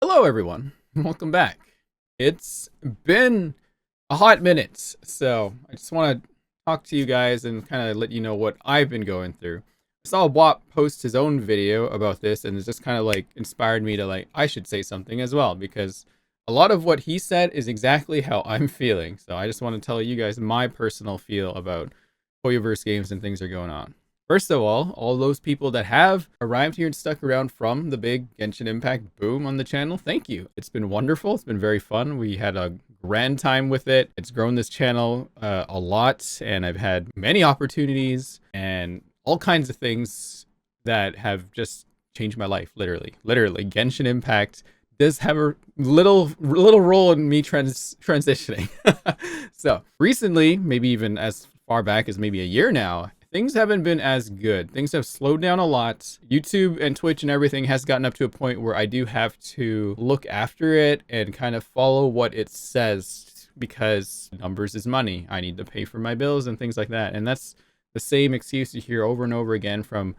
Hello, everyone. Welcome back. It's been a hot minute, so I just want to talk to you guys and kind of let you know what I've been going through. I saw Wap post his own video about this, and it just kind of like inspired me to I should say something as well because a lot of what he said is exactly how I'm feeling. So I just want to tell you guys my personal feel about Hoyoverse games and things are going on. First of all those people that have arrived here and stuck around from the big Genshin Impact boom on the channel, thank you. It's been wonderful. It's been very fun. We had a grand time with it. It's grown this channel a lot, and I've had many opportunities and all kinds of things that have just changed my life, literally. Genshin Impact does have a little role in me transitioning. So recently, maybe even as far back as maybe a year now, things haven't been as good. Things have slowed down a lot. YouTube and Twitch and everything has gotten up to a point where I do have to look after it and kind of follow what it says because numbers is money. I need to pay for my bills and things like that. And that's the same excuse you hear over and over again from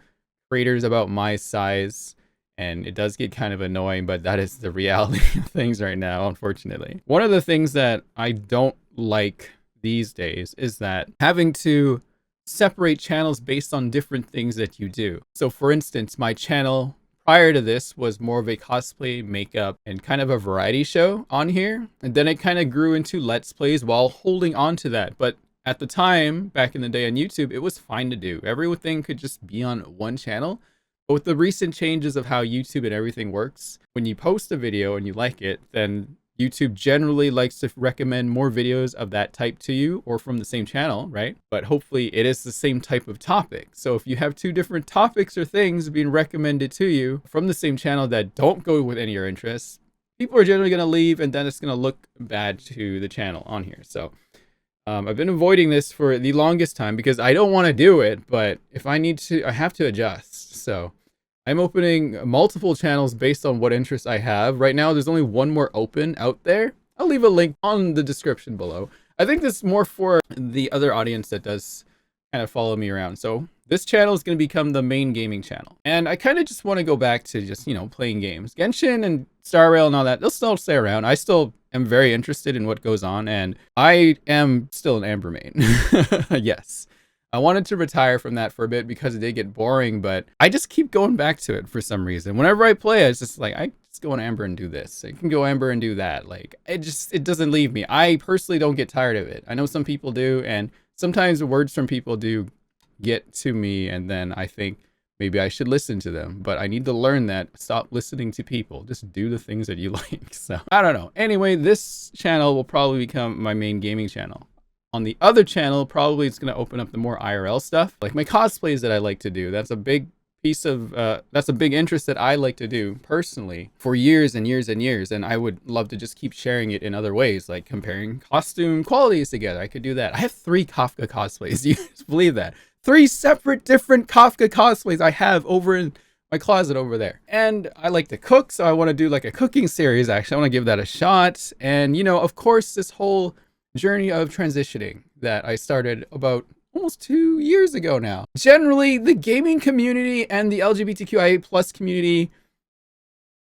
creators about my size. And it does get kind of annoying, but that is the reality of things right now, unfortunately. One of the things that I don't like these days is that having to separate channels based on different things that you do. So for instance, my channel prior to this was more of a cosplay, makeup, and kind of a variety show on here. And then it kind of grew into Let's Plays while holding on to that. But at the time, back in the day on YouTube, it was fine to do. Everything could just be on one channel. But with the recent changes of how YouTube and everything works, when you post a video and you like it, then YouTube generally likes to recommend more videos of that type to you or from the same channel, right? But hopefully it is the same type of topic. So if you have two different topics or things being recommended to you from the same channel that don't go with any of your interests, people are generally going to leave, and then it's going to look bad to the channel on here. So I've been avoiding this for the longest time because I don't want to do it, but if I need to, I have to adjust. So I'm opening multiple channels based on what interests I have. Right now, there's only one more open out there. I'll leave a link on the description below. I think this is more for the other audience that does kind of follow me around. So this channel is going to become the main gaming channel. And I kind of just want to go back to just, playing games. Genshin and Star Rail and all that, they'll still stay around. I still am very interested in what goes on, and I am still an Amber main. Yes. I wanted to retire from that for a bit because it did get boring, but I just keep going back to it for some reason. Whenever I play, it's just like, I just go on Amber and do this. I can go Amber and do that. Like, it doesn't leave me. I personally don't get tired of it. I know some people do, and sometimes the words from people do get to me, and then I think maybe I should listen to them. But I need to learn that. Stop listening to people. Just do the things that you like. So, I don't know. Anyway, this channel will probably become my main gaming channel. On the other channel, probably it's going to open up the more IRL stuff, like my cosplays that I like to do. That's a big piece of, that's a big interest that I like to do personally for years and years and years. And I would love to just keep sharing it in other ways, like comparing costume qualities together. I could do that. I have 3 Kafka cosplays. You just believe that? 3 separate different Kafka cosplays I have over in my closet over there. And I like to cook, so I want to do like a cooking series. Actually, I want to give that a shot. And, of course, this whole journey of transitioning that I started about almost 2 years ago now. Generally, the gaming community and the LGBTQIA plus community,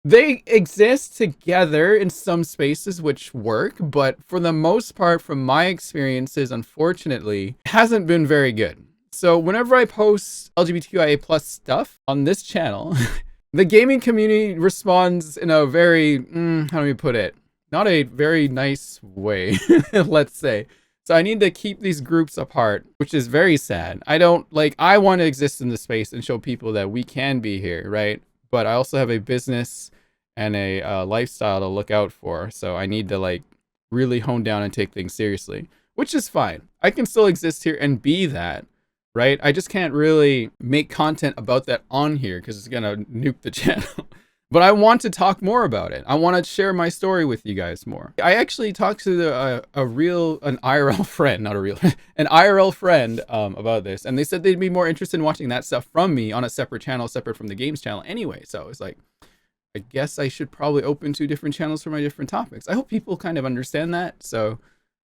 they exist together in some spaces which work, but for the most part, from my experiences, unfortunately, it hasn't been very good. So whenever I post LGBTQIA plus stuff on this channel, the gaming community responds in a very, how do we put it? Not a very nice way, let's say. So I need to keep these groups apart, which is very sad. I want to exist in the space and show people that we can be here, right? But I also have a business and a lifestyle to look out for. So I need to really hone down and take things seriously, which is fine. I can still exist here and be that, right? I just can't really make content about that on here because it's going to nuke the channel. But I want to talk more about it. I want to share my story with you guys more. I actually talked to an IRL friend, not a real, an IRL friend about this. And they said they'd be more interested in watching that stuff from me on a separate channel, separate from the games channel anyway. So it's like, I guess I should probably open 2 different channels for my different topics. I hope people kind of understand that. So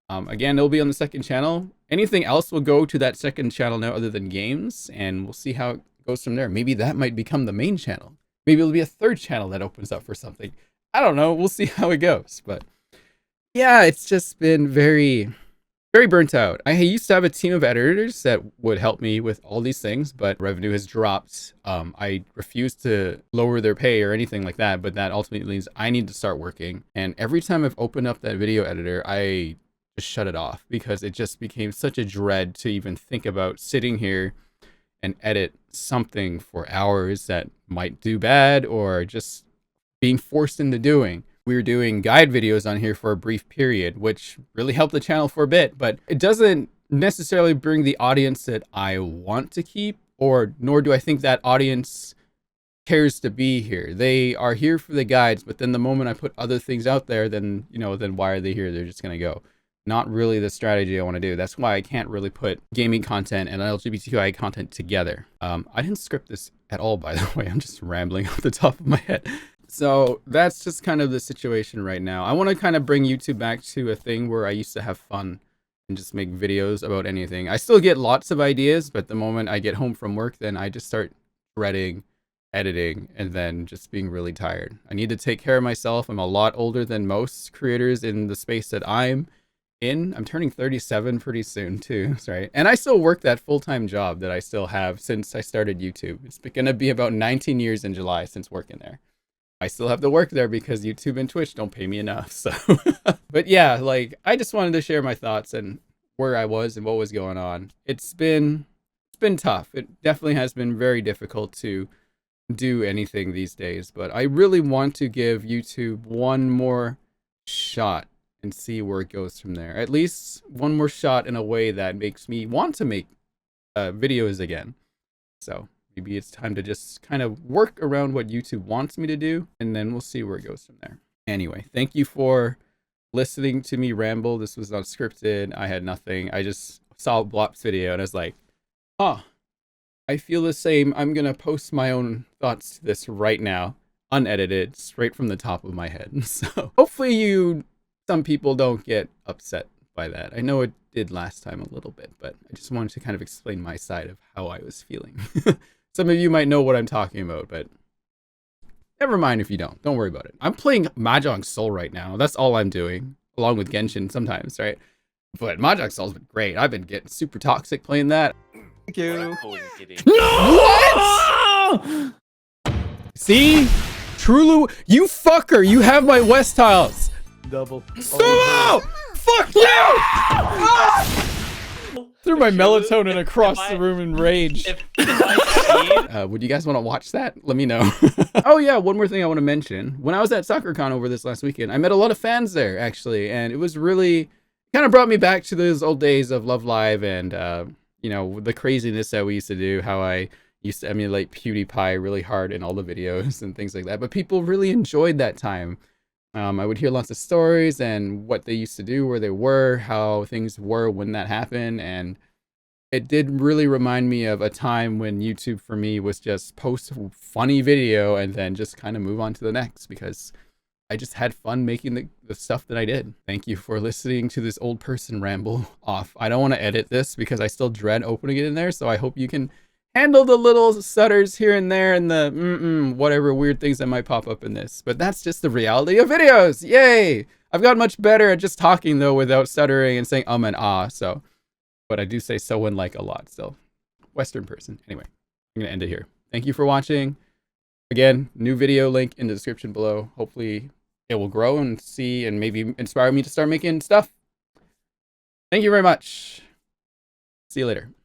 again, it'll be on the second channel. Anything else will go to that second channel now other than games. And we'll see how it goes from there. Maybe that might become the main channel. Maybe it'll be a 3rd channel that opens up for something. I don't know. We'll see how it goes. But yeah, it's just been very burnt out. I used to have a team of editors that would help me with all these things, but revenue has dropped. I refuse to lower their pay or anything like that, but that ultimately means I need to start working. And every time I've opened up that video editor, I just shut it off because it just became such a dread to even think about sitting here and edit something for hours that might do bad or just being forced into doing. We were doing guide videos on here for a brief period, which really helped the channel for a bit, but it doesn't necessarily bring the audience that I want to keep, or nor do I think that audience cares to be here. They are here for the guides, but then the moment I put other things out there, then, then why are they here? They're just going to go. Not really the strategy I want to do. That's why I can't really put gaming content and LGBTQI content together. I didn't script this at all, by the way. I'm just rambling off the top of my head. So that's just kind of the situation right now. I want to kind of bring YouTube back to a thing where I used to have fun and just make videos about anything. I still get lots of ideas, but the moment I get home from work, then I just start dreading editing and then just being really tired. I need to take care of myself. I'm a lot older than most creators in the space that I'm in. I'm turning 37 pretty soon too, right? And I still work that full-time job that I still have since I started YouTube. It's going to be about 19 years in July since working there. I still have to work there because YouTube and Twitch don't pay me enough. So, but yeah, like I just wanted to share my thoughts and where I was and what was going on. It's been tough. It definitely has been very difficult to do anything these days, but I really want to give YouTube one more shot and see where it goes from there. At least one more shot in a way that makes me want to make videos again. So maybe it's time to just kind of work around what YouTube wants me to do, and then we'll see where it goes from there. Anyway, thank you for listening to me ramble. This was not scripted. I had nothing. I just saw Blop's video and I was like, huh, I feel the same. I'm going to post my own thoughts to this right now, unedited, straight from the top of my head. So hopefully some people don't get upset by that. I know it did last time a little bit, but I just wanted to kind of explain my side of how I was feeling. Some of you might know what I'm talking about, but never mind if you don't. Don't worry about it. I'm playing Mahjong Soul right now. That's all I'm doing, along with Genshin sometimes, right? But Mahjong Soul's been great. I've been getting super toxic playing that. Thank you. No! What? See? Trulu, you fucker! You have my West tiles! Double. Sumo! Fuck you! Threw my melatonin across the room in rage. Would you guys want to watch that? Let me know. Oh yeah, one more thing I want to mention. When I was at SoccerCon over this last weekend, I met a lot of fans there, actually, and it was really kind of brought me back to those old days of Love Live and, the craziness that we used to do, how I used to emulate PewDiePie really hard in all the videos and things like that. But people really enjoyed that time. I would hear lots of stories and what they used to do, where they were, how things were when that happened. And it did really remind me of a time when YouTube for me was just post a funny video and then just kind of move on to the next, because I just had fun making the stuff that I did. Thank you for listening to this old person ramble off. I don't want to edit this because I still dread opening it in there. So I hope you can handle the little stutters here and there and the whatever weird things that might pop up in this. But that's just the reality of videos. Yay! I've gotten much better at just talking though without stuttering and saying and ah. So, but I do say so and like a lot still. Western person. Anyway, I'm gonna end it here. Thank you for watching. Again, new video link in the description below. Hopefully it will grow and see and maybe inspire me to start making stuff. Thank you very much. See you later.